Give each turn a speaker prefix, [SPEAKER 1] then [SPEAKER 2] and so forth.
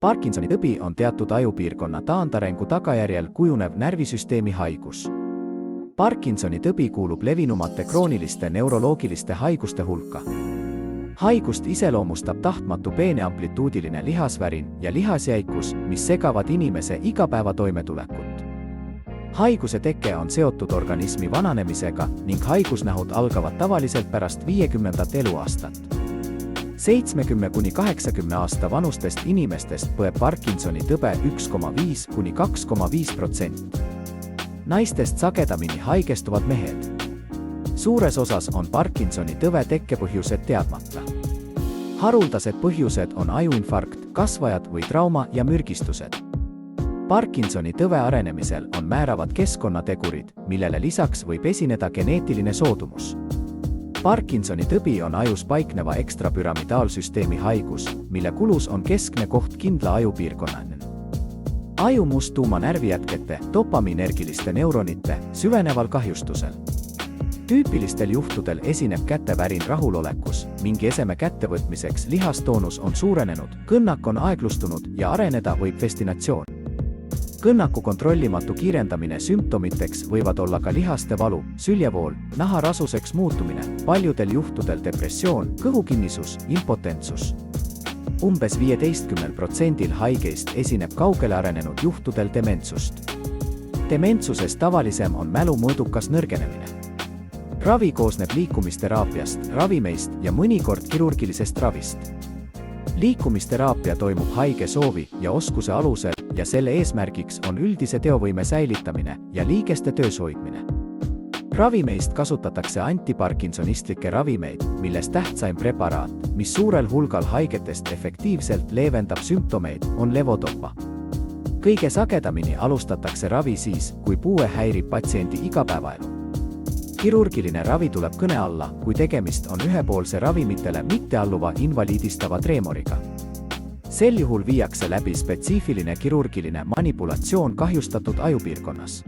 [SPEAKER 1] Parkinsoni tõbi on teatud ajupiirkonna taandarengu tagajärjel kujunev närvisüsteemi haigus. Parkinsoni tõbi kuulub levinumate krooniliste neuroloogiliste haiguste hulka. Haigust iseloomustab tahtmatu peeneamplituudiline lihasvärin ja lihasjäikus, mis segavad inimese igapäevatoimetulekut. Haiguse teke on seotud organismi vananemisega ning haigusnähud algavad tavaliselt pärast 50. eluaastat. 70–80 aasta vanustest inimestest põeb Parkinsoni tõbe 1,5–2,5%. Naistest sagedamini haigestuvad mehed. Suures osas on Parkinsoni tõve tekkepõhjused teadmata. Haruldased põhjused on ajuinfarkt, kasvajad või trauma ja mürgistused. Parkinsoni tõve arenemisel on määravad keskkonnategurid, millele lisaks võib esineda geneetiline soodumus. Parkinsoni tõbi on ajus paikneva ekstrapüramidaalsüsteemi haigus, mille kulus on keskne koht kindla ajupiirkonnani. Aju musttuumanärvijätkete, dopamiinergiliste neuronite süveneval kahjustusel. Tüüpilistel juhtudel esineb kätevärin rahulolekus, mingi eseme kättevõtmiseks lihastoonus on suurenenud, kõnnak on aeglustunud ja areneda võib festinatsioon. Kõnnaku kontrollimatu kiirendamine sümptomiteks võivad olla ka lihaste valu, süljevool, naha rasuseks muutumine, paljudel juhtudel depressioon, kõhukinnisus, impotentsus. Umbes 15% haigeist esineb kaugele arenenud juhtudel dementsust. Dementsuses tavalisem on mälu mõõdukas nõrgenemine. Ravi koosneb liikumisteraapiast, ravimeist ja mõnikord kirurgilisest ravist. Liikumisteraapia toimub haige soovi ja oskuse alusel ja selle eesmärgiks on üldise teovõime säilitamine ja liigeste töös hoidmine. Ravimeist kasutatakse antiparkinsonistlikke ravimeid, millest tähtsaim preparaat, mis suurel hulgal haigetest efektiivselt leevendab sümptomeid, on levodopa. Kõige sagedamini alustatakse ravi siis, kui puue häirib patsiendi igapäevaelu. Kirurgiline ravi tuleb kõne alla, kui tegemist on ühepoolse ravimitele mittealluva invaliidistava treemoriga. Sel juhul viiakse läbi spetsiifiline kirurgiline manipulatsioon kahjustatud ajupiirkonnas.